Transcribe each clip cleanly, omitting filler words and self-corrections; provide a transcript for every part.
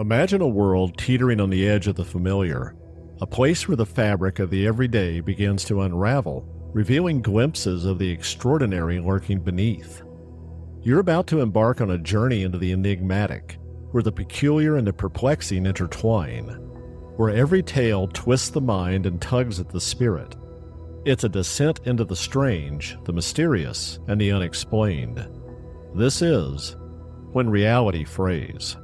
Imagine a world teetering on the edge of the familiar, a place where the fabric of the everyday begins to unravel, revealing glimpses of the extraordinary lurking beneath. You're about to embark on a journey into the enigmatic, where the peculiar and the perplexing intertwine, where every tale twists the mind and tugs at the spirit. It's a descent into the strange, the mysterious, and the unexplained. This is When Reality Frays.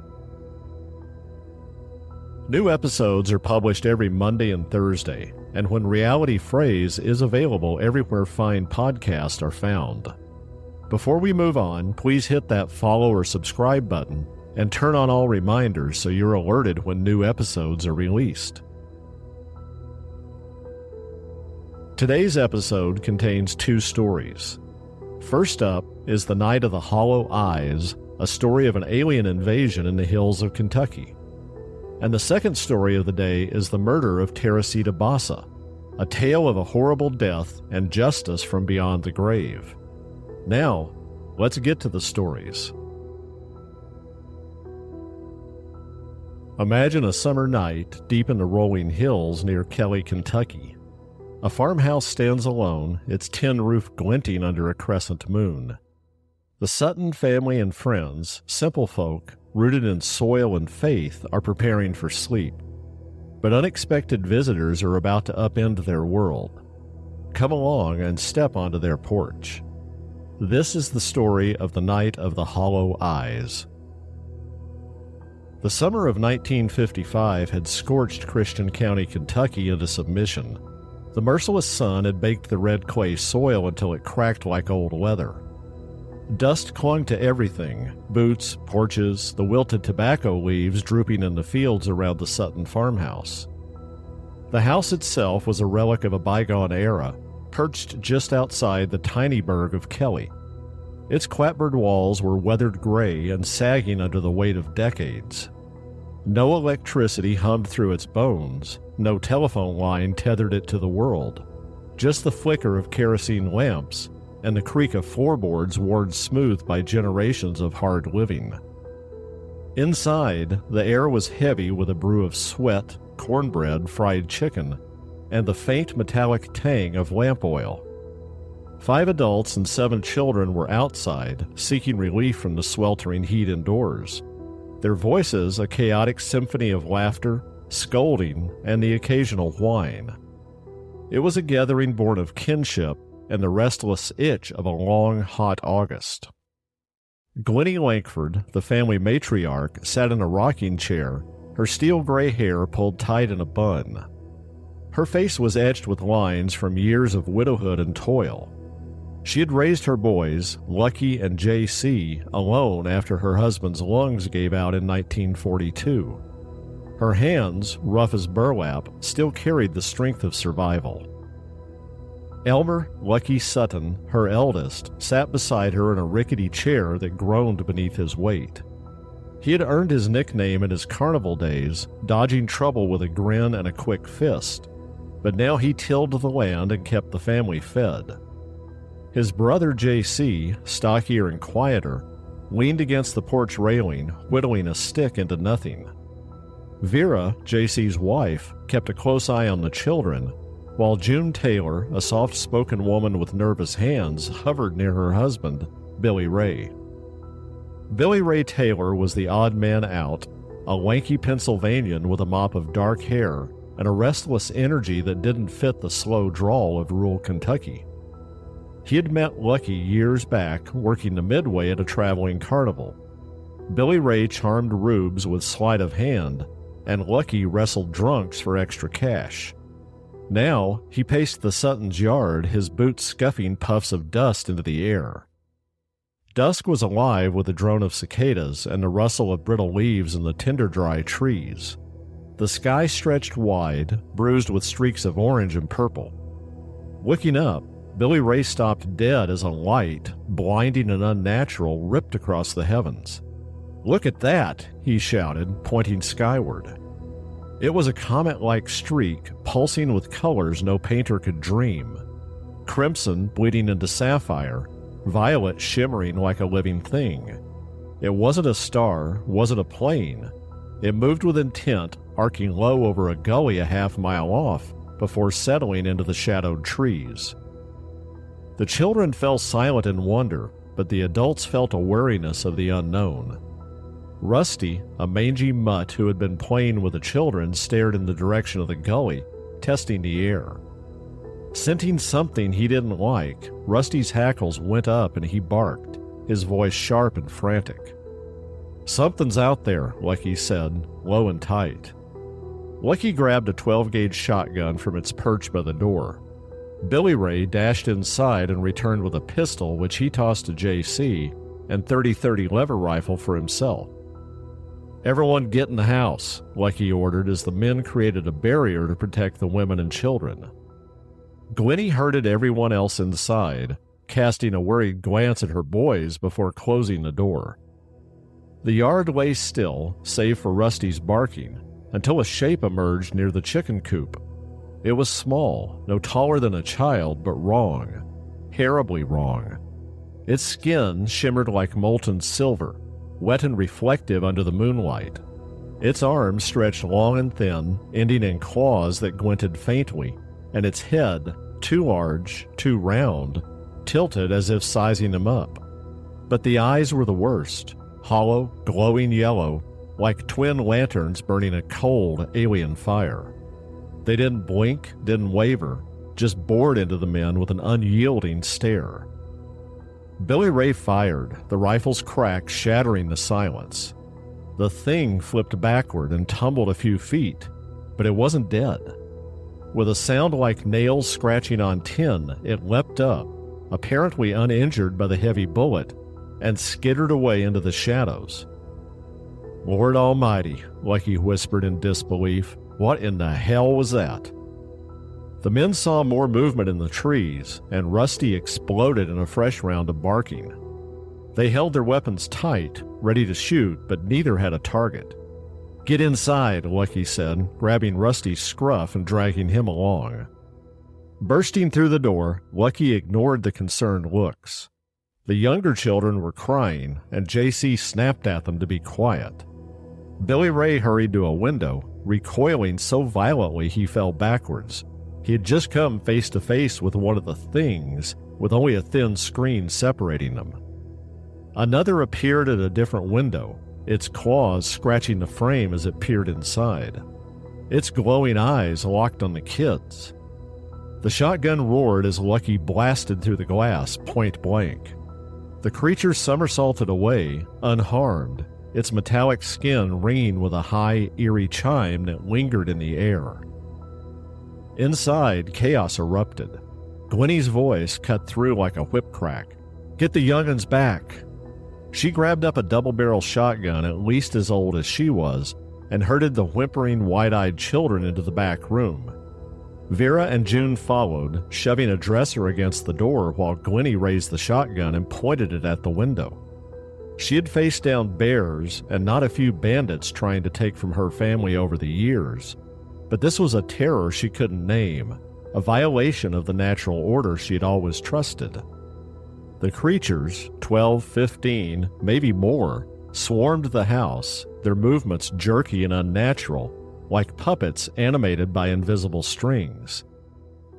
New episodes are published every Monday and Thursday, and When Reality Frays is available everywhere fine podcasts are found. Before we move on, please hit that follow or subscribe button and turn on all reminders so you're alerted when new episodes are released. Today's episode contains two stories. First up is The Night of the Hollow Eyes, a story of an alien invasion in the hills of Kentucky. And the second story of the day is The Murder of Teresita Basa, a tale of a horrible death and justice from beyond the grave. Now, let's get to the stories. Imagine a summer night deep in the rolling hills near Kelly, Kentucky. A farmhouse stands alone, its tin roof glinting under a crescent moon. The Sutton family and friends, simple folk, rooted in soil and faith, are preparing for sleep. But unexpected visitors are about to upend their world. Come along and step onto their porch. This is the story of The Night of the Hollow Eyes. The summer of 1955 had scorched Christian County, Kentucky into submission. The merciless sun had baked the red clay soil until it cracked like old leather. Dust clung to everything: boots, porches, the wilted tobacco leaves drooping in the fields around the Sutton farmhouse. The house itself was a relic of a bygone era, perched just outside the tiny burg of Kelly. Its clapboard walls were weathered gray and sagging under the weight of decades. No electricity hummed through its bones, no telephone line tethered it to the world, just the flicker of kerosene lamps and the creak of floorboards worn smooth by generations of hard living. Inside, the air was heavy with a brew of sweat, cornbread, fried chicken, and the faint metallic tang of lamp oil. 5 adults and 7 children were outside, seeking relief from the sweltering heat indoors. Their voices a chaotic symphony of laughter, scolding, and the occasional whine. It was a gathering born of kinship and the restless itch of a long, hot August. Glennie Lankford, the family matriarch, sat in a rocking chair, her steel-gray hair pulled tight in a bun. Her face was etched with lines from years of widowhood and toil. She had raised her boys, Lucky and J.C., alone after her husband's lungs gave out in 1942. Her hands, rough as burlap, still carried the strength of survival. Elmer Lucky Sutton, her eldest, sat beside her in a rickety chair that groaned beneath his weight. He had earned his nickname in his carnival days, dodging trouble with a grin and a quick fist, but now he tilled the land and kept the family fed. His brother J.C., stockier and quieter, leaned against the porch railing, whittling a stick into nothing. Vera, J.C.'s wife, kept a close eye on the children, while June Taylor, a soft-spoken woman with nervous hands, hovered near her husband, Billy Ray. Billy Ray Taylor was the odd man out, a lanky Pennsylvanian with a mop of dark hair and a restless energy that didn't fit the slow drawl of rural Kentucky. He had met Lucky years back working the midway at a traveling carnival. Billy Ray charmed rubes with sleight of hand, and Lucky wrestled drunks for extra cash. Now, he paced the Sutton's yard, his boots scuffing puffs of dust into the air. Dusk was alive with the drone of cicadas and the rustle of brittle leaves in the tinder-dry trees. The sky stretched wide, bruised with streaks of orange and purple. Looking up, Billy Ray stopped dead as a light, blinding and unnatural, ripped across the heavens. "Look at that!" he shouted, pointing skyward. It was a comet-like streak, pulsing with colors no painter could dream. Crimson bleeding into sapphire, violet shimmering like a living thing. It wasn't a star, wasn't a plane. It moved with intent, arcing low over a gully a half-mile off before settling into the shadowed trees. The children fell silent in wonder, but the adults felt a wariness of the unknown. Rusty, a mangy mutt who had been playing with the children, stared in the direction of the gully, testing the air. Scenting something he didn't like, Rusty's hackles went up and he barked, his voice sharp and frantic. "Something's out there," Lucky said, low and tight. Lucky grabbed a 12-gauge shotgun from its perch by the door. Billy Ray dashed inside and returned with a pistol, which he tossed to JC, and .30-30 lever rifle for himself. "Everyone get in the house," Lucky ordered as the men created a barrier to protect the women and children. Gwenny herded everyone else inside, casting a worried glance at her boys before closing the door. The yard lay still, save for Rusty's barking, until a shape emerged near the chicken coop. It was small, no taller than a child, but wrong. Terribly wrong. Its skin shimmered like molten silver, wet and reflective under the moonlight. Its arms stretched long and thin, ending in claws that glinted faintly, and its head, too large, too round, tilted as if sizing them up. But the eyes were the worst, hollow, glowing yellow, like twin lanterns burning a cold, alien fire. They didn't blink, didn't waver, just bored into the men with an unyielding stare. Billy Ray fired, the rifle's crack shattering the silence. The thing flipped backward and tumbled a few feet, but it wasn't dead. With a sound like nails scratching on tin, it leapt up, apparently uninjured by the heavy bullet, and skittered away into the shadows. "Lord Almighty," Lucky whispered in disbelief. "What in the hell was that?" The men saw more movement in the trees, and Rusty exploded in a fresh round of barking. They held their weapons tight, ready to shoot, but neither had a target. "Get inside," Lucky said, grabbing Rusty's scruff and dragging him along. Bursting through the door, Lucky ignored the concerned looks. The younger children were crying, and JC snapped at them to be quiet. Billy Ray hurried to a window, recoiling so violently he fell backwards. He had just come face to face with one of the things, with only a thin screen separating them. Another appeared at a different window, its claws scratching the frame as it peered inside. Its glowing eyes locked on the kids. The shotgun roared as Lucky blasted through the glass, point blank. The creature somersaulted away, unharmed, its metallic skin ringing with a high, eerie chime that lingered in the air. Inside, chaos erupted. Gwenny's voice cut through like a whip crack. "Get the young'uns back!" She grabbed up a double-barrel shotgun at least as old as she was and herded the whimpering, wide-eyed children into the back room. Vera and June followed, shoving a dresser against the door while Gwenny raised the shotgun and pointed it at the window. She had faced down bears and not a few bandits trying to take from her family over the years, but this was a terror she couldn't name, a violation of the natural order she had always trusted. The creatures, 12, 15, maybe more, swarmed the house, their movements jerky and unnatural, like puppets animated by invisible strings.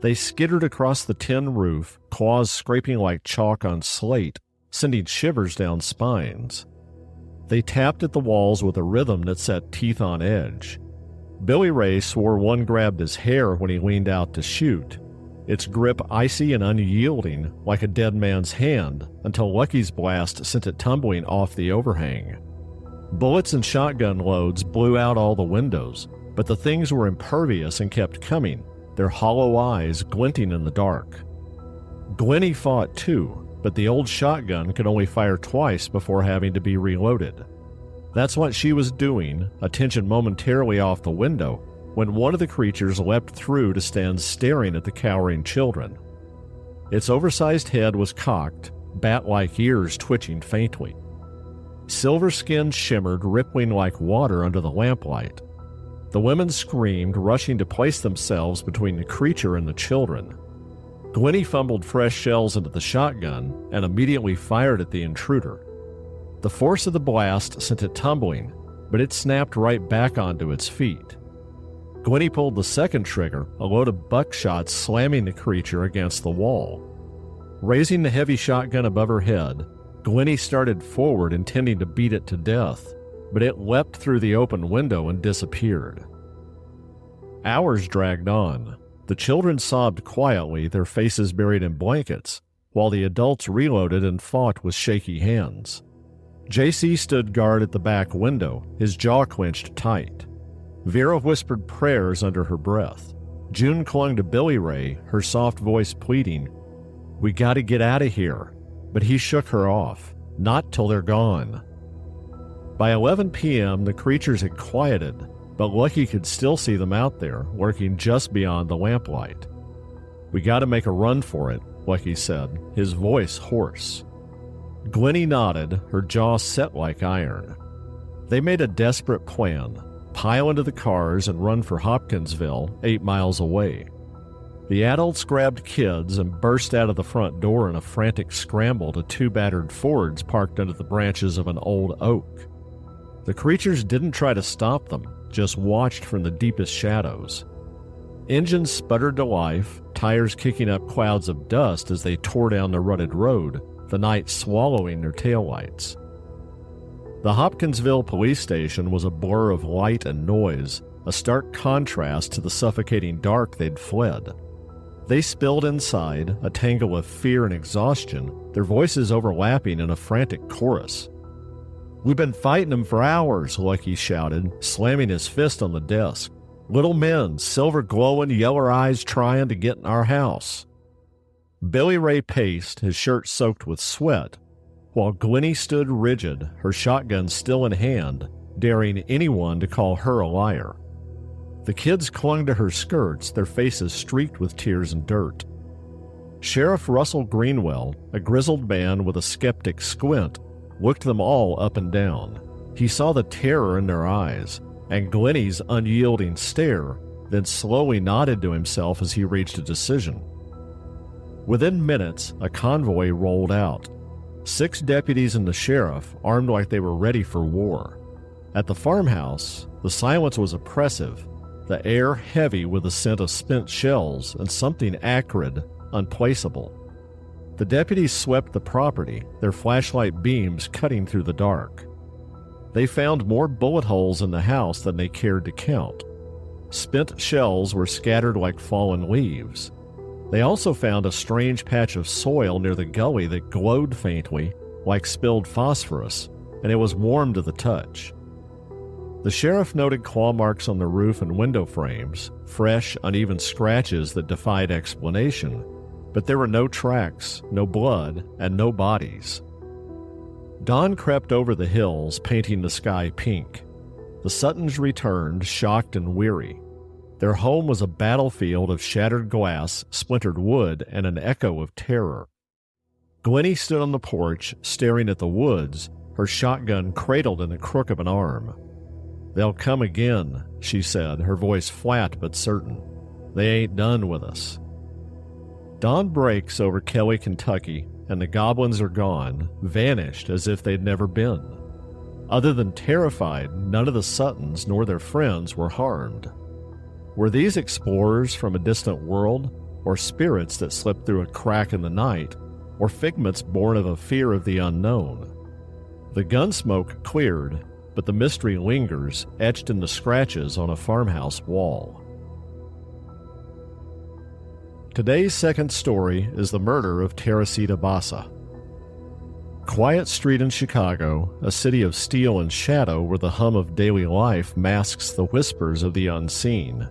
They skittered across the tin roof, claws scraping like chalk on slate, sending shivers down spines. They tapped at the walls with a rhythm that set teeth on edge. Billy Ray swore one grabbed his hair when he leaned out to shoot, its grip icy and unyielding like a dead man's hand, until Lucky's blast sent it tumbling off the overhang. Bullets and shotgun loads blew out all the windows, but the things were impervious and kept coming, their hollow eyes glinting in the dark. Gwenny fought too, but the old shotgun could only fire twice before having to be reloaded. That's what she was doing, attention momentarily off the window, when one of the creatures leapt through to stand staring at the cowering children. Its oversized head was cocked, bat-like ears twitching faintly. Silver skin shimmered, rippling like water under the lamplight. The women screamed, rushing to place themselves between the creature and the children. Gwenny fumbled fresh shells into the shotgun and immediately fired at the intruder. The force of the blast sent it tumbling, but it snapped right back onto its feet. Gwenny pulled the second trigger, a load of buckshot slamming the creature against the wall. Raising the heavy shotgun above her head, Gwenny started forward intending to beat it to death, but it leapt through the open window and disappeared. Hours dragged on. The children sobbed quietly, their faces buried in blankets, while the adults reloaded and fought with shaky hands. JC stood guard at the back window, his jaw clenched tight. Vera whispered prayers under her breath. June clung to Billy Ray, her soft voice pleading, "We gotta get out of here." But he shook her off. "Not till they're gone." By 11 p.m., the creatures had quieted, but Lucky could still see them out there, lurking just beyond the lamplight. "We gotta make a run for it," Lucky said, his voice hoarse. Gwenny nodded, her jaw set like iron. They made a desperate plan: pile into the cars and run for Hopkinsville, 8 miles away. The adults grabbed kids and burst out of the front door in a frantic scramble to 2 battered Fords parked under the branches of an old oak. The creatures didn't try to stop them, just watched from the deepest shadows. Engines sputtered to life, tires kicking up clouds of dust as they tore down the rutted road, the night swallowing their taillights. The Hopkinsville police station was a blur of light and noise, a stark contrast to the suffocating dark they'd fled. They spilled inside, a tangle of fear and exhaustion, their voices overlapping in a frantic chorus. "We've been fighting them for hours," Lucky shouted, slamming his fist on the desk. "Little men, silver glowing, yeller eyes trying to get in our house." Billy Ray paced, his shirt soaked with sweat, while Gwenny stood rigid, her shotgun still in hand, daring anyone to call her a liar. The kids clung to her skirts, their faces streaked with tears and dirt. Sheriff Russell Greenwell, a grizzled man with a skeptic squint, looked them all up and down. He saw the terror in their eyes, and Gwenny's unyielding stare, then slowly nodded to himself as he reached a decision. Within minutes, a convoy rolled out. 6 deputies and the sheriff, armed like they were ready for war. At the farmhouse, the silence was oppressive, the air heavy with the scent of spent shells and something acrid, unplaceable. The deputies swept the property, their flashlight beams cutting through the dark. They found more bullet holes in the house than they cared to count. Spent shells were scattered like fallen leaves. They also found a strange patch of soil near the gully that glowed faintly, like spilled phosphorus, and it was warm to the touch. The sheriff noted claw marks on the roof and window frames, fresh, uneven scratches that defied explanation, but there were no tracks, no blood, and no bodies. Dawn crept over the hills, painting the sky pink. The Suttons returned, shocked and weary. Their home was a battlefield of shattered glass, splintered wood, and an echo of terror. Gwenny stood on the porch, staring at the woods, her shotgun cradled in the crook of an arm. "They'll come again," she said, her voice flat but certain. "They ain't done with us." Dawn breaks over Kelly, Kentucky, and the goblins are gone, vanished as if they'd never been. Other than terrified, none of the Suttons nor their friends were harmed. Were these explorers from a distant world, or spirits that slipped through a crack in the night, or figments born of a fear of the unknown? The gun smoke cleared, but the mystery lingers, etched in the scratches on a farmhouse wall. Today's second story is the murder of Teresita Basa. Quiet street in Chicago, a city of steel and shadow where the hum of daily life masks the whispers of the unseen.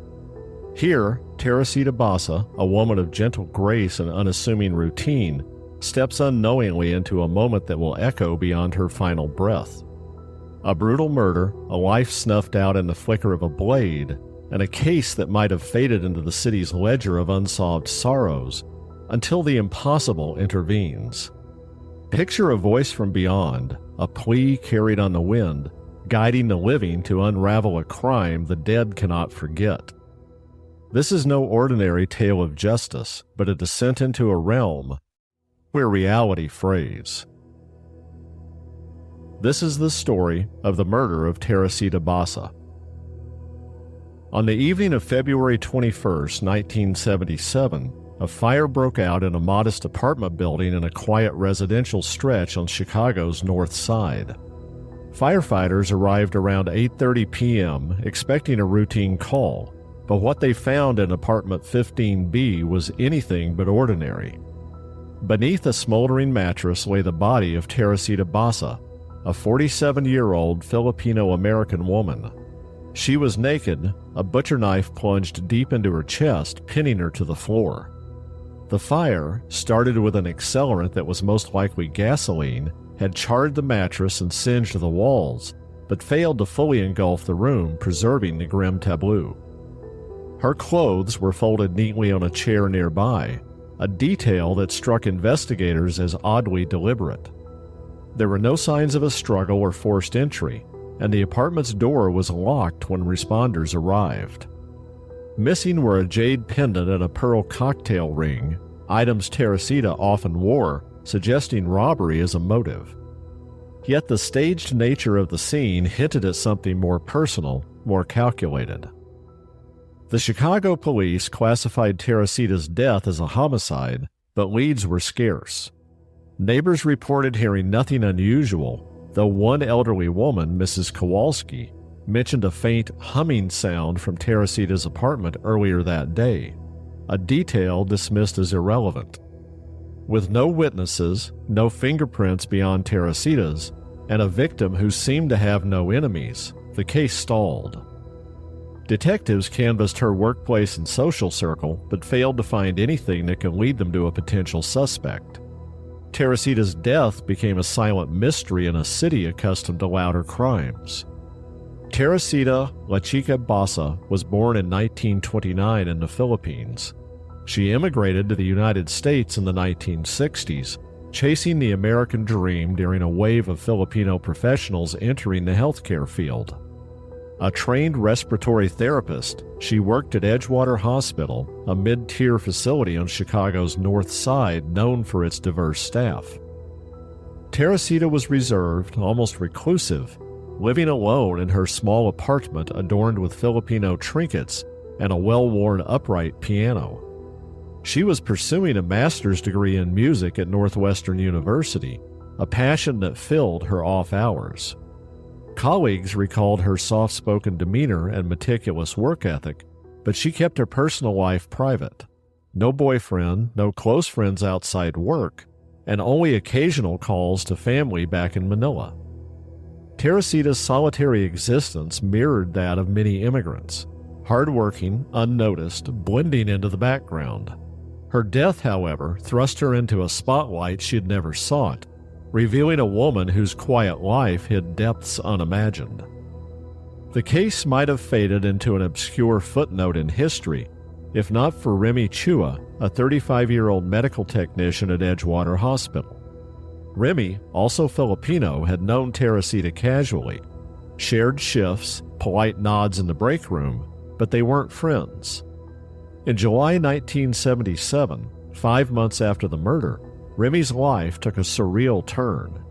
Here, Teresita Basa, a woman of gentle grace and unassuming routine, steps unknowingly into a moment that will echo beyond her final breath. A brutal murder, a life snuffed out in the flicker of a blade, and a case that might have faded into the city's ledger of unsolved sorrows until the impossible intervenes. Picture a voice from beyond, a plea carried on the wind, guiding the living to unravel a crime the dead cannot forget. This is no ordinary tale of justice, but a descent into a realm where reality frays. This is the story of the murder of Teresita Basa. On the evening of February 21, 1977, a fire broke out in a modest apartment building in a quiet residential stretch on Chicago's north side. Firefighters arrived around 8:30 p.m. expecting a routine call, but what they found in apartment 15B was anything but ordinary. Beneath a smoldering mattress lay the body of Teresita Basa, a 47-year-old Filipino-American woman. She was naked, a butcher knife plunged deep into her chest, pinning her to the floor. The fire, started with an accelerant that was most likely gasoline, had charred the mattress and singed the walls, but failed to fully engulf the room, preserving the grim tableau. Her clothes were folded neatly on a chair nearby, a detail that struck investigators as oddly deliberate. There were no signs of a struggle or forced entry, and the apartment's door was locked when responders arrived. Missing were a jade pendant and a pearl cocktail ring, items Teresita often wore, suggesting robbery as a motive. Yet the staged nature of the scene hinted at something more personal, more calculated. The Chicago police classified Teresita's death as a homicide, but leads were scarce. Neighbors reported hearing nothing unusual, though one elderly woman, Mrs. Kowalski, mentioned a faint humming sound from Teresita's apartment earlier that day, a detail dismissed as irrelevant. With no witnesses, no fingerprints beyond Teresita's, and a victim who seemed to have no enemies, the case stalled. Detectives canvassed her workplace and social circle, but failed to find anything that could lead them to a potential suspect. Teresita's death became a silent mystery in a city accustomed to louder crimes. Teresita La Chica Basa was born in 1929 in the Philippines. She immigrated to the United States in the 1960s, chasing the American dream during a wave of Filipino professionals entering the healthcare field. A trained respiratory therapist, she worked at Edgewater Hospital, a mid-tier facility on Chicago's north side known for its diverse staff. Teresita was reserved, almost reclusive, living alone in her small apartment adorned with Filipino trinkets and a well-worn upright piano. She was pursuing a master's degree in music at Northwestern University, a passion that filled her off hours. Colleagues recalled her soft-spoken demeanor and meticulous work ethic, but she kept her personal life private. No boyfriend, no close friends outside work, and only occasional calls to family back in Manila. Teresita's solitary existence mirrored that of many immigrants, hardworking, unnoticed, blending into the background. Her death, however, thrust her into a spotlight she had never sought, revealing a woman whose quiet life hid depths unimagined. The case might have faded into an obscure footnote in history, if not for Remy Chua, a 35-year-old medical technician at Edgewater Hospital. Remy, also Filipino, had known Teresita casually, shared shifts, polite nods in the break room, but they weren't friends. In July 1977, 5 months after the murder, Remy's life took a surreal turn.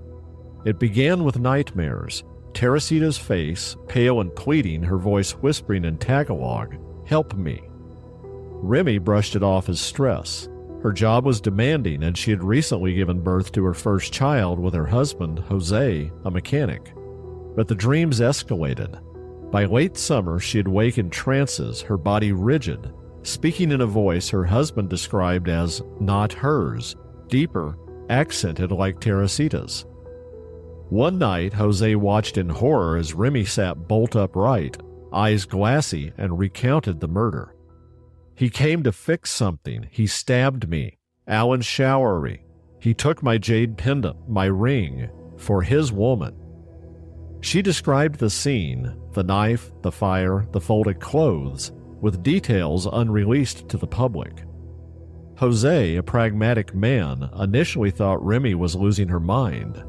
It began with nightmares, Teresita's face, pale and pleading, her voice whispering in Tagalog, "Help me." Remy brushed it off as stress. Her job was demanding, and she had recently given birth to her first child with her husband, Jose, a mechanic. But the dreams escalated. By late summer, she had wakened trances, her body rigid, speaking in a voice her husband described as not hers, deeper, accented like Teresita's. One night, Jose watched in horror as Remy sat bolt upright, eyes glassy, and recounted the murder. "He came to fix something. He stabbed me. Alan Showery. He took my jade pendant, my ring, for his woman." She described the scene, the knife, the fire, the folded clothes, with details unreleased to the public. Jose, a pragmatic man, initially thought Remy was losing her mind.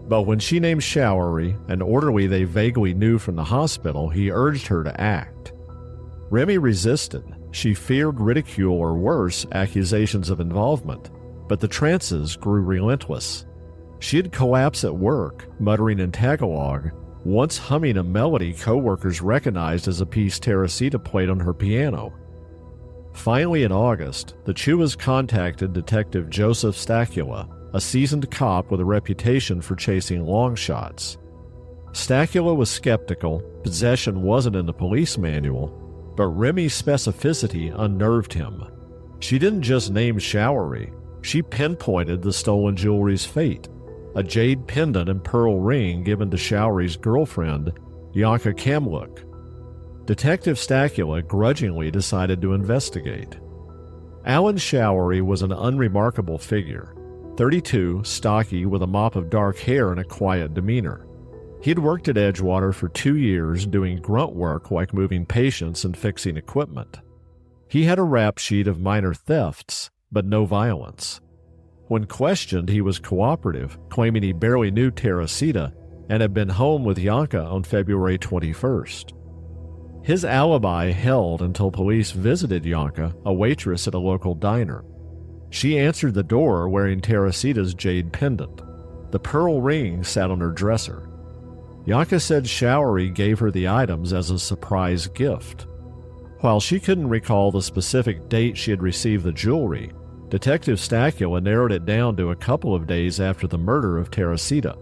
But when she named Showery, an orderly they vaguely knew from the hospital, he urged her to act. Remy resisted. She feared ridicule or worse, accusations of involvement. But the trances grew relentless. She'd collapse at work, muttering in Tagalog, once humming a melody coworkers recognized as a piece Teresita played on her piano. Finally, in August, the Chuas contacted Detective Joseph Stacula, a seasoned cop with a reputation for chasing long shots. Stacula was skeptical, possession wasn't in the police manual, but Remy's specificity unnerved him. She didn't just name Showery, she pinpointed the stolen jewelry's fate, a jade pendant and pearl ring given to Showery's girlfriend, Yanka Kamluk. Detective Stacula grudgingly decided to investigate. Alan Showery was an unremarkable figure, 32, stocky, with a mop of dark hair and a quiet demeanor. He'd worked at Edgewater for 2 years doing grunt work like moving patients and fixing equipment. He had a rap sheet of minor thefts, but no violence. When questioned, he was cooperative, claiming he barely knew Teresita and had been home with Yanka on February 21st. His alibi held until police visited Yanka, a waitress at a local diner. She answered the door wearing Teresita's jade pendant. The pearl ring sat on her dresser. Yanka said Showery gave her the items as a surprise gift. While she couldn't recall the specific date she had received the jewelry, Detective Stacula narrowed it down to a couple of days after the murder of Teresita.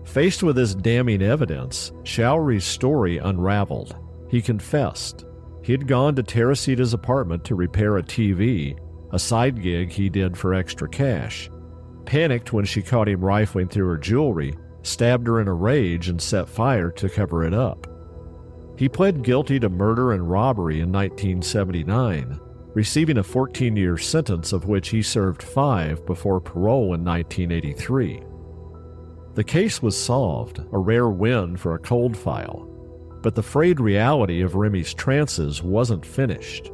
Faced with this damning evidence, Showery's story unraveled. He confessed. He had gone to Teresita's apartment to repair a TV, a side gig he did for extra cash. Panicked when she caught him rifling through her jewelry, stabbed her in a rage and set fire to cover it up. He pled guilty to murder and robbery in 1979, receiving a 14-year sentence of which he served 5 before parole in 1983. The case was solved, a rare win for a cold file, but the frayed reality of Remy's trances wasn't finished.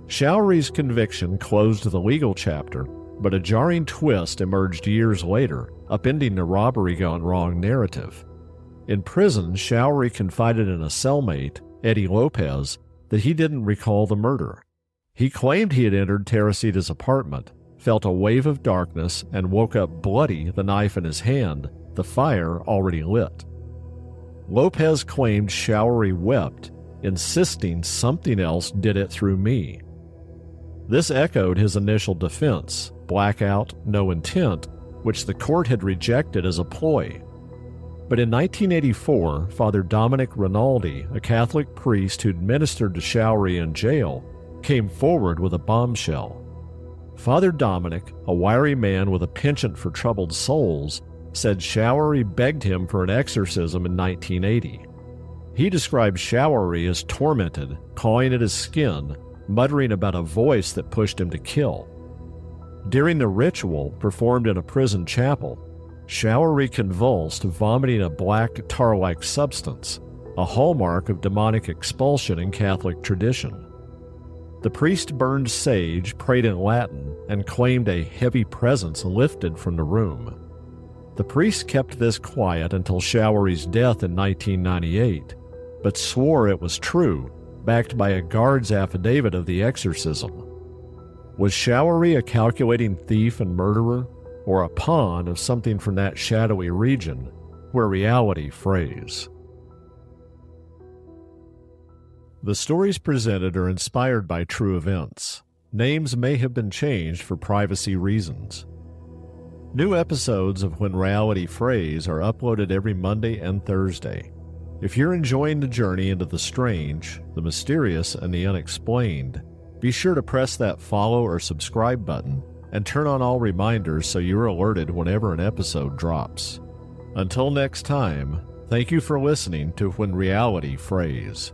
Showery's conviction closed the legal chapter, but a jarring twist emerged years later, upending the robbery gone wrong narrative. In prison, Showery confided in a cellmate, Eddie Lopez, that he didn't recall the murder. He claimed he had entered Teresita's apartment, felt a wave of darkness, and woke up bloody, the knife in his hand, the fire already lit. Lopez claimed Showery wept, insisting something else did it through me. This echoed his initial defense, blackout, no intent, which the court had rejected as a ploy. But in 1984, Father Dominic Rinaldi, a Catholic priest who'd ministered to Showery in jail, came forward with a bombshell. Father Dominic, a wiry man with a penchant for troubled souls, said Showery begged him for an exorcism in 1980. He described Showery as tormented, clawing at his skin, muttering about a voice that pushed him to kill. During the ritual, performed in a prison chapel, Showery convulsed, vomiting a black tar-like substance, a hallmark of demonic expulsion in Catholic tradition. The priest burned sage, prayed in Latin, and claimed a heavy presence lifted from the room. The priest kept this quiet until Showery's death in 1998, but swore it was true, backed by a guard's affidavit of the exorcism. Was Showery a calculating thief and murderer, or a pawn of something from that shadowy region where reality frays? The stories presented are inspired by true events. Names may have been changed for privacy reasons. New episodes of When Reality Frays are uploaded every Monday and Thursday. If you're enjoying the journey into the strange, the mysterious, and the unexplained, be sure to press that follow or subscribe button and turn on all reminders so you're alerted whenever an episode drops. Until next time, thank you for listening to When Reality Frays.